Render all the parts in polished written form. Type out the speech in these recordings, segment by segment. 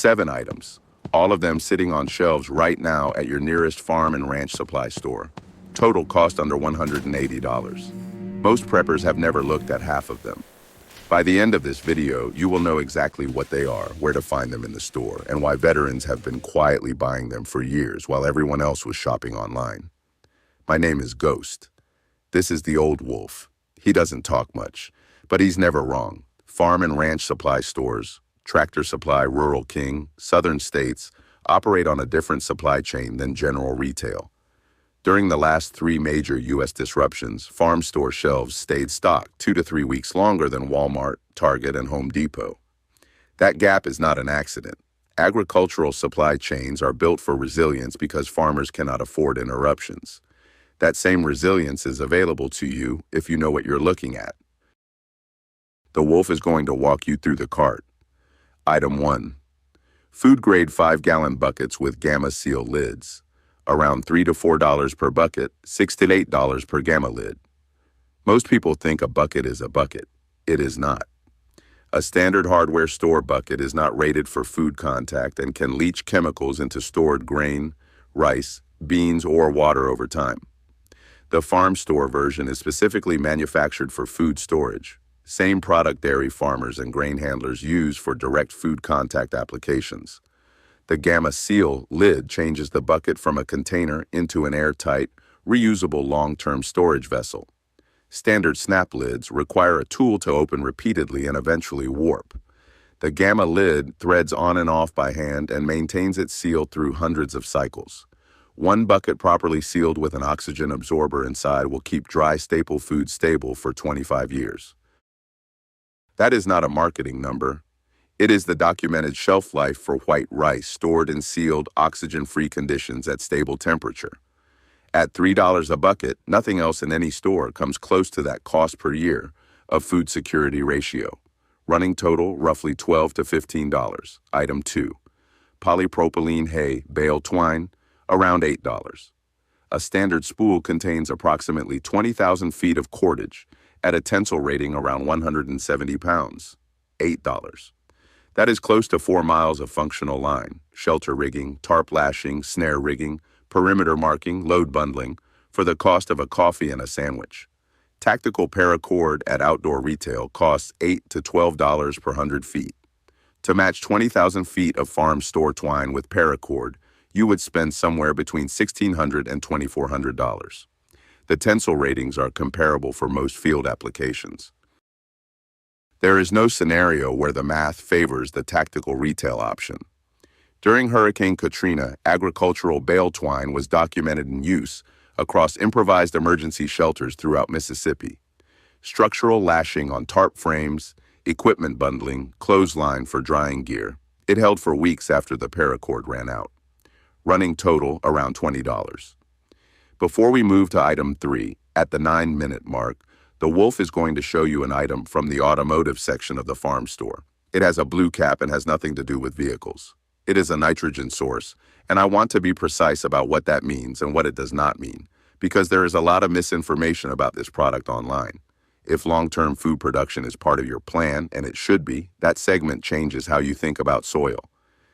7 items, all of them sitting on shelves right now at your nearest farm and ranch supply store. Total cost under $180. Most preppers have never looked at half of them. By the end of this video, you will know exactly what they are, where to find them in the store, and why veterans have been quietly buying them for years while everyone else was shopping online. My name is Ghost. This is the old wolf. He doesn't talk much, but he's never wrong. Farm and ranch supply stores, Tractor Supply, Rural King, Southern states operate on a different supply chain than general retail. During the last 3 major U.S. disruptions, farm store shelves stayed stocked 2 to 3 weeks longer than Walmart, Target, and Home Depot. That gap is not an accident. Agricultural supply chains are built for resilience because farmers cannot afford interruptions. That same resilience is available to you if you know what you're looking at. The wolf is going to walk you through the cart. Item 1. Food-grade 5-gallon buckets with Gamma Seal lids. Around $3 to $4 per bucket, $6 to $8 per Gamma lid. Most people think a bucket is a bucket. It is not. A standard hardware store bucket is not rated for food contact and can leach chemicals into stored grain, rice, beans, or water over time. The farm store version is specifically manufactured for food storage. Same product dairy farmers and grain handlers use for direct food contact applications. The Gamma Seal lid changes the bucket from a container into an airtight, reusable long-term storage vessel. Standard snap lids require a tool to open repeatedly and eventually warp. The Gamma lid threads on and off by hand and maintains its seal through hundreds of cycles. One bucket properly sealed with an oxygen absorber inside will keep dry staple food stable for 25 years. That is not a marketing number. It is the documented shelf life for white rice stored in sealed, oxygen-free conditions at stable temperature. At $3 a bucket, nothing else in any store comes close to that cost per year of food security ratio. Running total, roughly $12 to $15. Item 2. Polypropylene hay, bale twine, around $8. A standard spool contains approximately 20,000 feet of cordage at a tensile rating around 170 pounds. $8. That is close to 4 miles of functional line, shelter rigging, tarp lashing, snare rigging, perimeter marking, load bundling, for the cost of a coffee and a sandwich. Tactical paracord at outdoor retail costs $8 to $12 per 100 feet. To match 20,000 feet of farm store twine with paracord, you would spend somewhere between $1,600 and $2,400. The tensile ratings are comparable for most field applications. There is no scenario where the math favors the tactical retail option. During Hurricane Katrina, agricultural bale twine was documented in use across improvised emergency shelters throughout Mississippi. Structural lashing on tarp frames, equipment bundling, clothesline for drying gear. It held for weeks after the paracord ran out. Running total around $20. Before we move to item 3, at the 9-minute mark, the wolf is going to show you an item from the automotive section of the farm store. It has a blue cap and has nothing to do with vehicles. It is a nitrogen source, and I want to be precise about what that means and what it does not mean, because there is a lot of misinformation about this product online. If long-term food production is part of your plan, and it should be, that segment changes how you think about soil.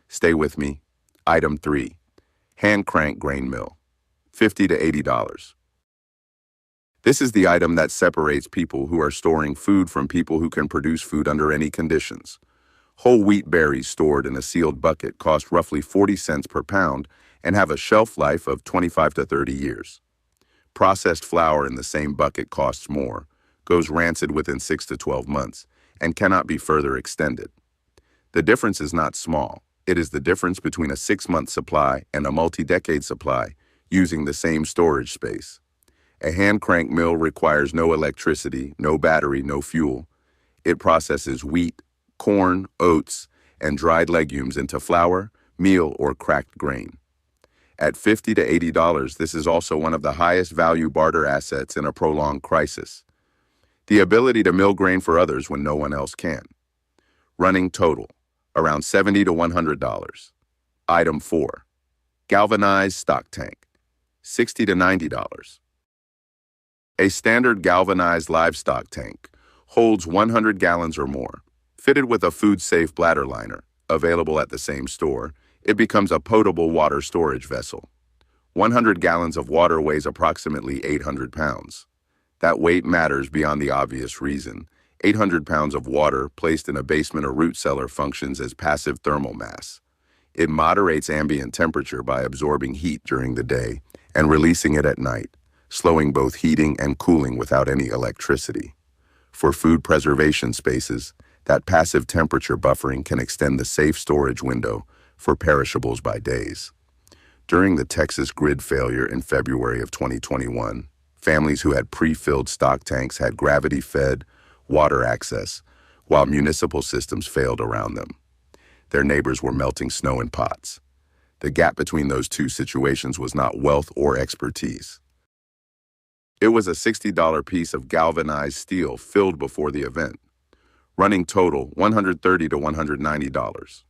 Stay with me. Item 3. Hand crank grain mill. $50 to $80. This is the item that separates people who are storing food from people who can produce food under any conditions. Whole wheat berries stored in a sealed bucket cost roughly 40 cents per pound and have a shelf life of 25 to 30 years. Processed flour in the same bucket costs more, goes rancid within 6 to 12 months, and cannot be further extended. The difference is not small. It is the difference between a 6-month supply and a multi-decade supply using the same storage space. A hand crank mill requires no electricity, no battery, no fuel. It processes wheat, corn, oats, and dried legumes into flour, meal, or cracked grain. At $50 to $80, this is also one of the highest value barter assets in a prolonged crisis. The ability to mill grain for others when no one else can. Running total, around $70 to $100. Item 4. Galvanized stock tank, $60 to $90. A standard galvanized livestock tank holds 100 gallons or more, fitted with a food-safe bladder liner. available at the same store, it becomes a potable water storage vessel. 100 gallons of water weighs approximately 800 pounds. That weight matters beyond the obvious reason. 800 pounds of water placed in a basement or root cellar functions as passive thermal mass. It moderates ambient temperature by absorbing heat during the day and releasing it at night, slowing both heating and cooling without any electricity. For food preservation spaces, that passive temperature buffering can extend the safe storage window for perishables by days. During the Texas grid failure in February of 2021, families who had pre-filled stock tanks had gravity-fed water access, while municipal systems failed around them. Their neighbors were melting snow in pots. The gap between those two situations was not wealth or expertise. It was a $60 piece of galvanized steel filled before the event. Running total, $130 to $190.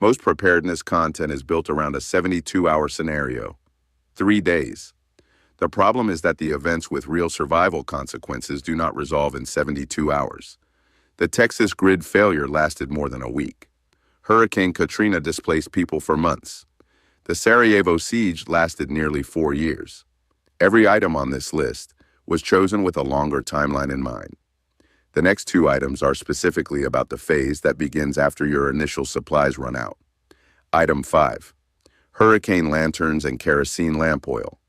Most preparedness content is built around a 72-hour scenario, 3 days. The problem is that the events with real survival consequences do not resolve in 72 hours. The Texas grid failure lasted more than a week. Hurricane Katrina displaced people for months. The Sarajevo siege lasted nearly 4 years. Every item on this list was chosen with a longer timeline in mind. The next 2 items are specifically about the phase that begins after your initial supplies run out. Item 5. Hurricane lanterns and kerosene lamp oil.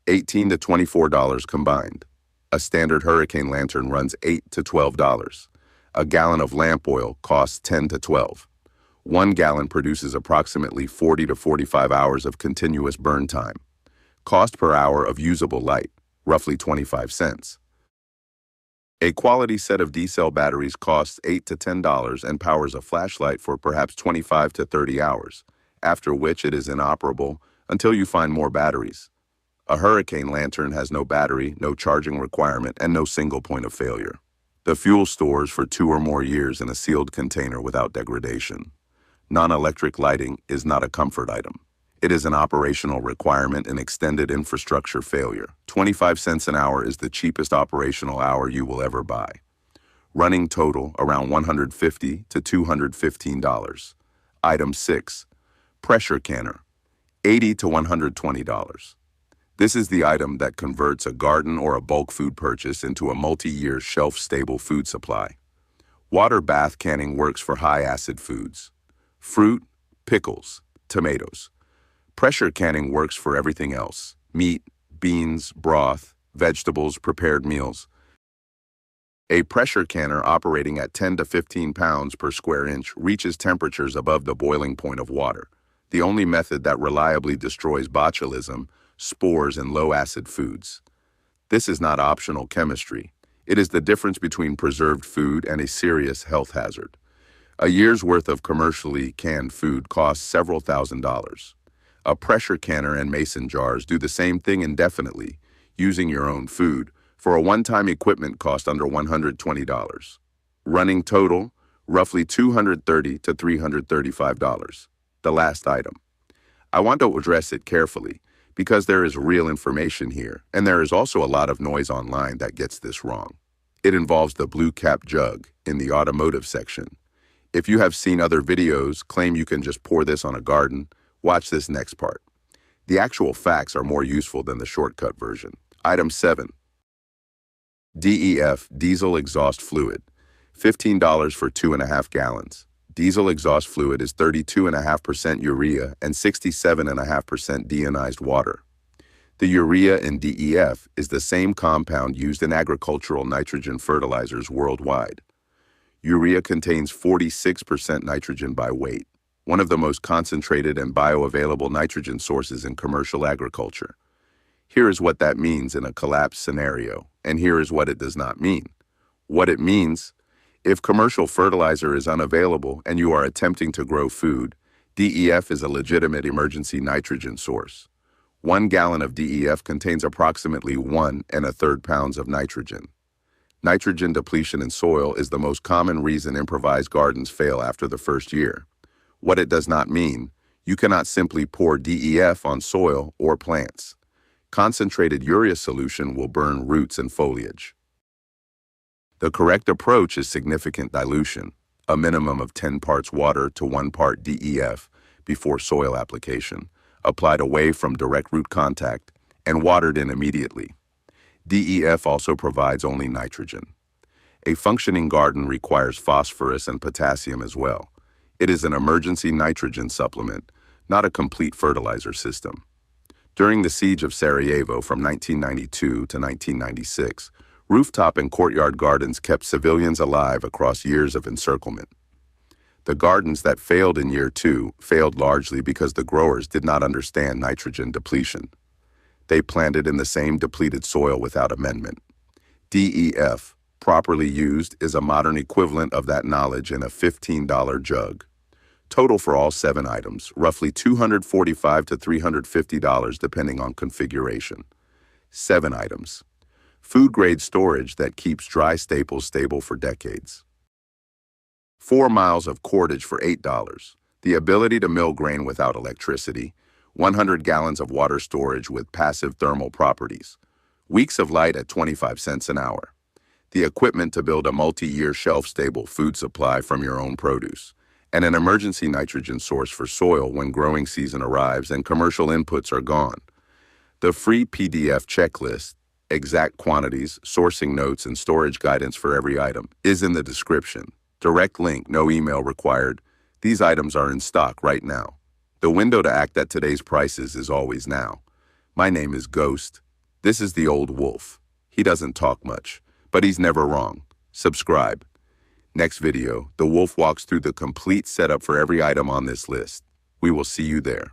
$18 to $24 combined. A standard hurricane lantern runs $8 to $12. A gallon of lamp oil costs $10 to $12. 1 gallon produces approximately 40 to 45 hours of continuous burn time. Cost per hour of usable light, roughly 25 cents. A quality set of D-cell batteries costs $8 to $10 and powers a flashlight for perhaps 25 to 30 hours, after which it is inoperable until you find more batteries. A hurricane lantern has no battery, no charging requirement, and no single point of failure. The fuel stores for 2 or more years in a sealed container without degradation. Non-electric lighting is not a comfort item. It is an operational requirement in extended infrastructure failure. 25 cents an hour is the cheapest operational hour you will ever buy. Running total around $150 to $215. Item 6. Pressure canner. $80 to $120. This is the item that converts a garden or a bulk food purchase into a multi-year shelf-stable food supply. Water bath canning works for high-acid foods. Fruit, pickles, tomatoes. Pressure canning works for everything else: meat, beans, broth, vegetables, prepared meals. A pressure canner operating at 10 to 15 pounds per square inch reaches temperatures above the boiling point of water, the only method that reliably destroys botulism, spores, and low-acid foods. This is not optional chemistry. It is the difference between preserved food and a serious health hazard. A year's worth of commercially canned food costs several $1,000s. A pressure canner and mason jars do the same thing indefinitely, using your own food, for a one-time equipment cost under $120. Running total, roughly $230 to $335. The last item. I want to address it carefully, because there is real information here, and there is also a lot of noise online that gets this wrong. It involves the blue cap jug in the automotive section. If you have seen other videos claim you can just pour this on a garden, watch this next part. The actual facts are more useful than the shortcut version. Item 7. DEF, diesel exhaust fluid. $15 for 2.5 gallons. Diesel exhaust fluid is 32.5% urea and 67.5% deionized water. The urea in DEF is the same compound used in agricultural nitrogen fertilizers worldwide. Urea contains 46% nitrogen by weight, one of the most concentrated and bioavailable nitrogen sources in commercial agriculture. Here is what that means in a collapse scenario, and here is what it does not mean. What it means: if commercial fertilizer is unavailable and you are attempting to grow food, DEF is a legitimate emergency nitrogen source. 1 gallon of DEF contains approximately 1 1/3 pounds of nitrogen. Nitrogen depletion in soil is the most common reason improvised gardens fail after the first year. What it does not mean: you cannot simply pour DEF on soil or plants. Concentrated urea solution will burn roots and foliage. The correct approach is significant dilution. a minimum of 10 parts water to 1 part DEF before soil application, applied away from direct root contact, and watered in immediately. DEF also provides only nitrogen. A functioning garden requires phosphorus and potassium as well. It is an emergency nitrogen supplement, not a complete fertilizer system. During the siege of Sarajevo from 1992 to 1996, rooftop and courtyard gardens kept civilians alive across years of encirclement. The gardens that failed in year 2 failed largely because the growers did not understand nitrogen depletion. They planted in the same depleted soil without amendment. DEF, properly used, is a modern equivalent of that knowledge in a $15 jug. Total for all 7 items, roughly $245 to $350 depending on configuration. 7 items. Food-grade storage that keeps dry staples stable for decades. 4 miles of cordage for $8. The ability to mill grain without electricity. 100 gallons of water storage with passive thermal properties. Weeks of light at 25 cents an hour. The equipment to build a multi-year shelf-stable food supply from your own produce. And an emergency nitrogen source for soil when growing season arrives and commercial inputs are gone. The free PDF checklist, exact quantities, sourcing notes, and storage guidance for every item is in the description. Direct link, no email required. These items are in stock right now. The window to act at today's prices is always now. My name is Ghost. This is the old wolf. He doesn't talk much, but he's never wrong. Subscribe. Next video, the wolf walks through the complete setup for every item on this list. We will see you there.